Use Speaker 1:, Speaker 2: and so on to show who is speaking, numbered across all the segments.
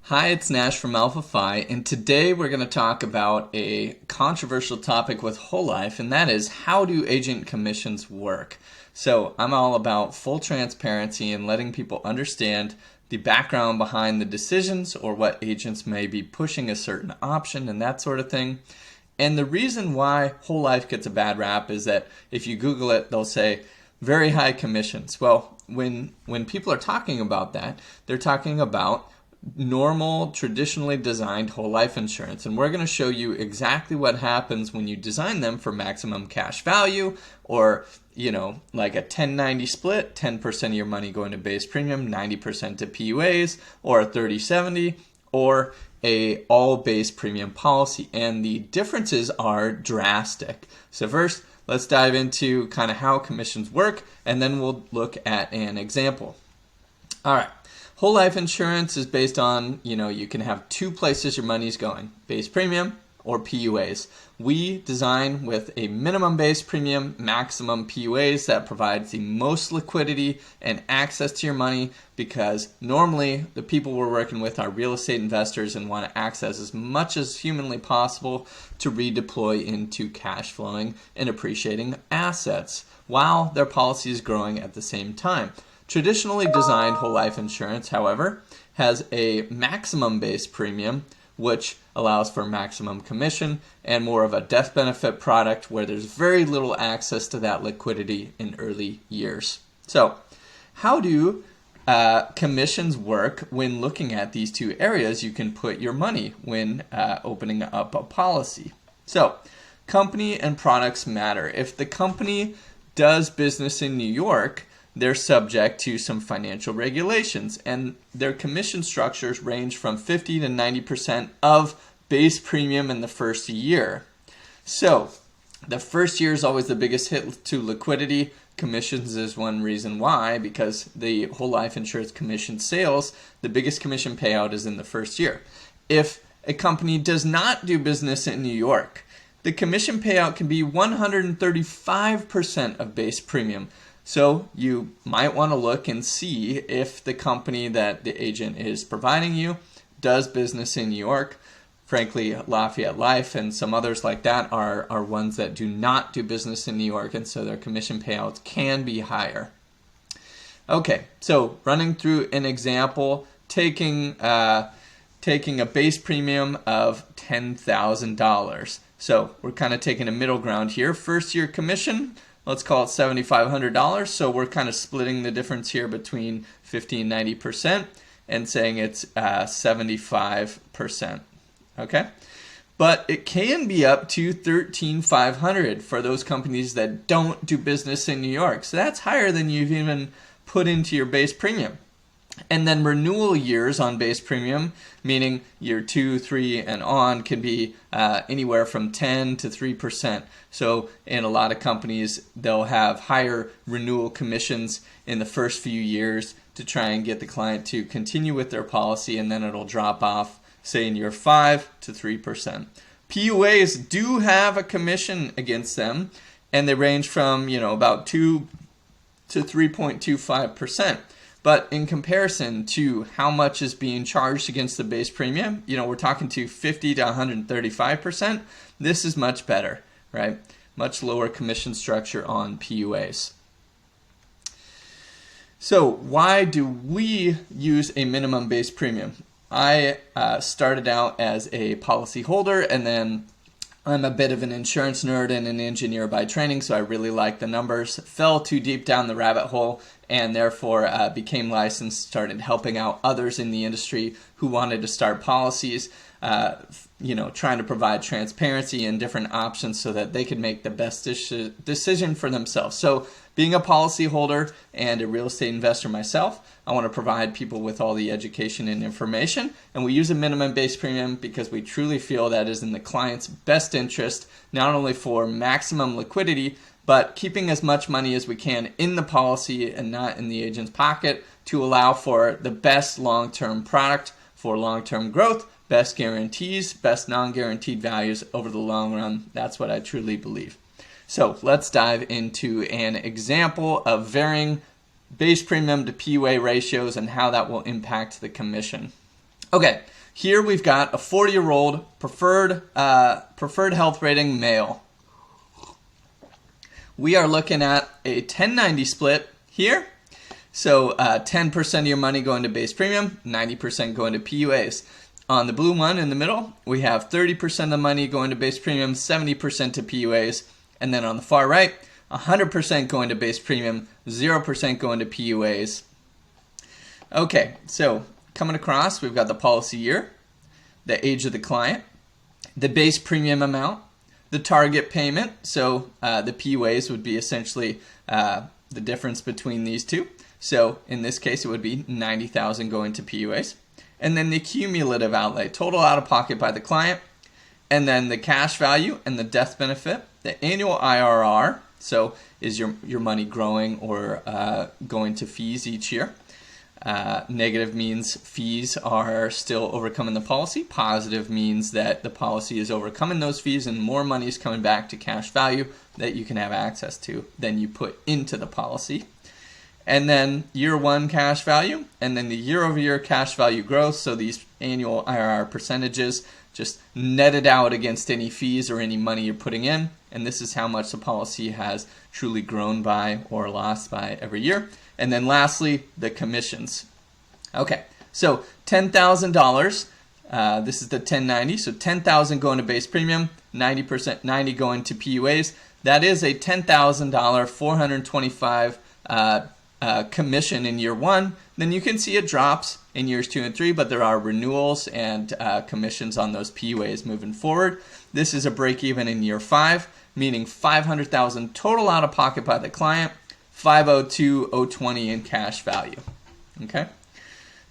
Speaker 1: Hi, it's Nash from Alpha Phi, and today we're going to talk about a controversial topic with whole life, and that is how do agent commissions work? So I'm all about full transparency and letting people understand the background behind the decisions or what agents may be pushing a certain option and that sort of thing. And the reason why whole life gets a bad rap is that if you Google it, they'll say very high commissions. Well, when people are talking about that, they're talking about normal, traditionally designed whole life insurance. And we're going to show you exactly what happens when you design them for maximum cash value, or, like a 10-90 split, 10% of your money going to base premium, 90% to PUAs, or a 30-70, or a all base premium policy. And the differences are drastic. So first, let's dive into kind of how commissions work, and then we'll look at an example. All right. Whole life insurance is based on, you can have two places your money's going, base premium or PUAs. We design with a minimum base premium, maximum PUAs that provides the most liquidity and access to your money, because normally the people we're working with are real estate investors and want to access as much as humanly possible to redeploy into cash flowing and appreciating assets while their policy is growing at the same time. Traditionally designed whole life insurance, however, has a maximum base premium, which allows for maximum commission, and more of a death benefit product where there's very little access to that liquidity in early years. So, how do commissions work when looking at these two areas you can put your money when opening up a policy? So, company and products matter. If the company does business in New York, they're subject to some financial regulations, and their commission structures range from 50 to 90% of base premium in the first year. So the first year is always the biggest hit to liquidity. Commissions is one reason why, because the whole life insurance commission sales, the biggest commission payout is in the first year. If a company does not do business in New York, the commission payout can be 135% of base premium. So you might want to look and see if the company that the agent is providing you does business in New York. Frankly, Lafayette Life and some others like that are ones that do not do business in New York, and so their commission payouts can be higher. Okay, so running through an example, taking a base premium of $10,000. So we're kind of taking a middle ground here. First year commission, let's call it $7,500. So we're kind of splitting the difference here between 50 and 90% and saying it's 75%. Okay? But it can be up to $13,500 for those companies that don't do business in New York. So that's higher than you've even put into your base premium. And then renewal years on base premium, meaning year 2, 3, and on, can be anywhere from 10 to 3%. So in a lot of companies, they'll have higher renewal commissions in the first few years to try and get the client to continue with their policy, and then it'll drop off, say in year 5 to 3%. PUAs do have a commission against them, and they range from about 2 to 3.25%. But in comparison to how much is being charged against the base premium, we're talking to 50 to 135%. This is much better, right? Much lower commission structure on PUAs. So why do we use a minimum base premium? I started out as a policyholder, and then I'm a bit of an insurance nerd and an engineer by training, so I really like the numbers. Fell too deep down the rabbit hole, and therefore became licensed, started helping out others in the industry who wanted to start policies, trying to provide transparency and different options so that they could make the best decision for themselves. So being a policyholder and a real estate investor myself, I want to provide people with all the education and information, and we use a minimum base premium because we truly feel that is in the client's best interest, not only for maximum liquidity, but keeping as much money as we can in the policy and not in the agent's pocket to allow for the best long-term product for long-term growth, best guarantees, best non-guaranteed values over the long run. That's what I truly believe. So let's dive into an example of varying base premium to PUA ratios and how that will impact the commission. Okay, Here we've got a 40-year-old preferred health rating male. We are looking at a 10/90 split here. So 10% of your money going to base premium, 90% going to PUAs. On the blue one in the middle, we have 30% of the money going to base premium, 70% to PUAs. And then on the far right, 100% going to base premium, 0% going to PUAs. Okay, so coming across, we've got the policy year, the age of the client, the base premium amount, the target payment. So the PUAs would be essentially the difference between these two. So in this case, it would be $90,000 going to PUAs. And then the cumulative outlay, total out of pocket by the client, and then the cash value and the death benefit, the annual IRR. So is your money growing or going to fees each year? Negative means fees are still overcoming the policy. Positive means that the policy is overcoming those fees and more money is coming back to cash value that you can have access to than you put into the policy. And then year one cash value, and then the year-over-year cash value growth. So these annual IRR percentages just netted out against any fees or any money you're putting in. And this is how much the policy has truly grown by or lost by every year. And then lastly, the commissions. Okay, so $10,000. This is the 1090. So $10,000 going to base premium, 90%, 90 going to PUAs. That is a $10,000, 425 commission in year one. Then you can see it drops in years 2 and 3, but there are renewals and commissions on those PUAs moving forward. This is a break even in year 5, meaning $500,000 total out of pocket by the client, $502,020 in cash value. Okay.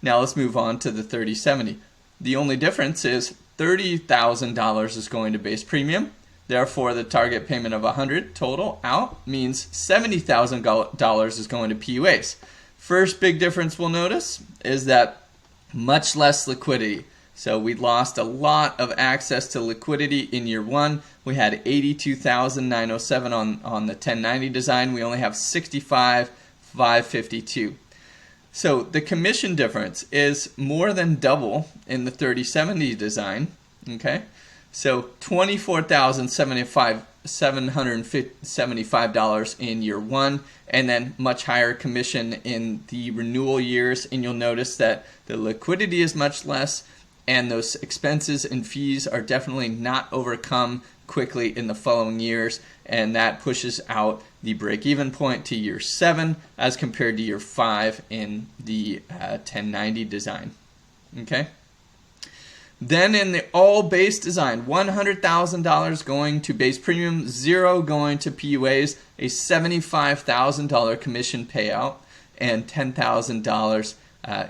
Speaker 1: Now let's move on to the 30/70. The only difference is $30,000 is going to base premium. Therefore, the target payment of $100,000 total out means $70,000 is going to PUAs. First big difference we'll notice is that much less liquidity. So we lost a lot of access to liquidity in year one. We had $82,907 on the 1090 design. We only have $65,552. So the commission difference is more than double in the 3070 design. Okay. So $24,775 in year one, and then much higher commission in the renewal years. And you'll notice that the liquidity is much less, and those expenses and fees are definitely not overcome quickly in the following years, and that pushes out the break-even point to year 7 as compared to year 5 in the 1090 design. Okay. Then in the all-base design, $100,000 going to base premium, 0 going to PUAs, a $75,000 commission payout, and $10,000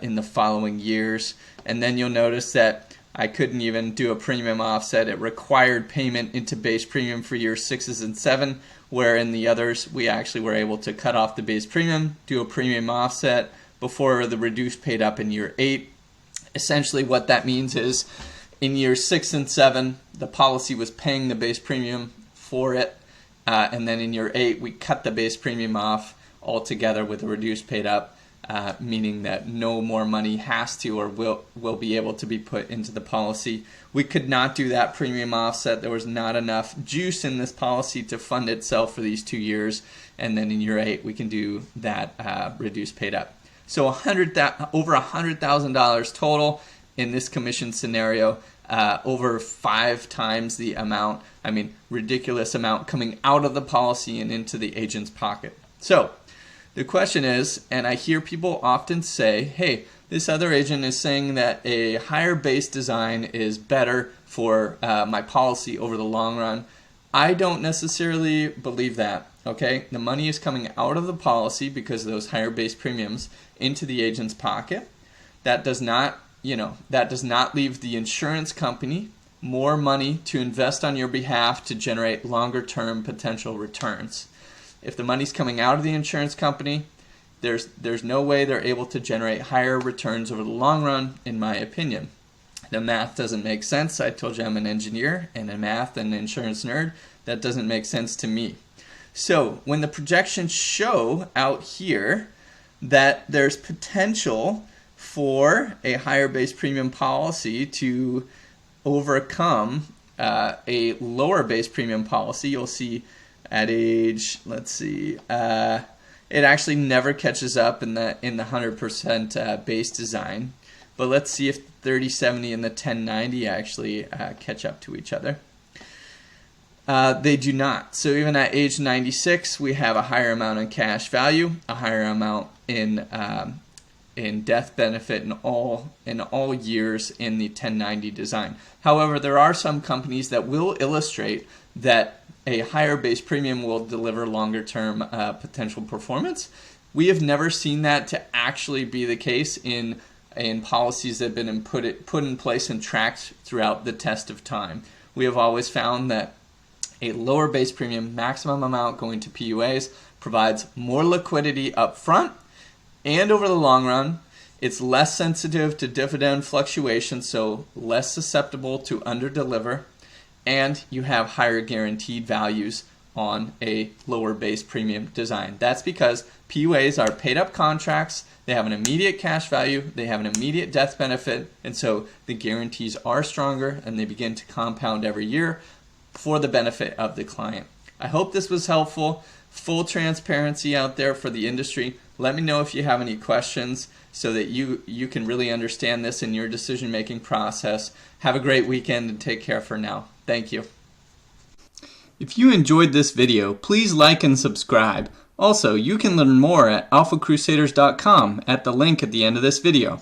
Speaker 1: in the following years. And then you'll notice that I couldn't even do a premium offset. It required payment into base premium for years 6 and 7, where in the others we actually were able to cut off the base premium, do a premium offset before the reduced paid up in year 8. Essentially what that means is in years 6 and 7, the policy was paying the base premium for it, and then in year 8, we cut the base premium off altogether with a reduced paid up, meaning that no more money has to or will be able to be put into the policy. We could not do that premium offset. There was not enough juice in this policy to fund itself for these 2 years, and then in year 8, we can do that reduced paid up. So over $100,000 total in this commission scenario, over 5 times the amount. I mean, ridiculous amount coming out of the policy and into the agent's pocket. So the question is, and I hear people often say, hey, this other agent is saying that a higher base design is better for my policy over the long run. I don't necessarily believe that. Okay, the money is coming out of the policy because of those higher base premiums into the agent's pocket. That does not, leave the insurance company more money to invest on your behalf to generate longer-term potential returns. If the money's coming out of the insurance company, there's no way they're able to generate higher returns over the long run, in my opinion. The math doesn't make sense. I told you I'm an engineer and a math and insurance nerd. That doesn't make sense to me. So when the projections show out here that there's potential for a higher base premium policy to overcome a lower base premium policy. You'll see at age, let's see, it actually never catches up in the 100% base design. But let's see if the 3070 and the 1090 actually catch up to each other. They do not. So even at age 96, we have a higher amount in cash value, a higher amount in death benefit in all years in the 1090 design. However, there are some companies that will illustrate that a higher base premium will deliver longer term potential performance. We have never seen that to actually be the case in policies that have been put in place and tracked throughout the test of time. We have always found that a lower base premium maximum amount going to PUAs provides more liquidity up front, and over the long run, it's less sensitive to dividend fluctuations, so less susceptible to underdeliver, and you have higher guaranteed values on a lower base premium design. That's because PUAs are paid up contracts, they have an immediate cash value, they have an immediate death benefit, and so the guarantees are stronger and they begin to compound every year for the benefit of the client. I hope this was helpful. Full transparency out there for the industry. Let me know if you have any questions so that you can really understand this in your decision-making process. Have a great weekend and take care for now. Thank you. If you enjoyed this video, please like and subscribe. Also, you can learn more at alphacrusaders.com at the link at the end of this video.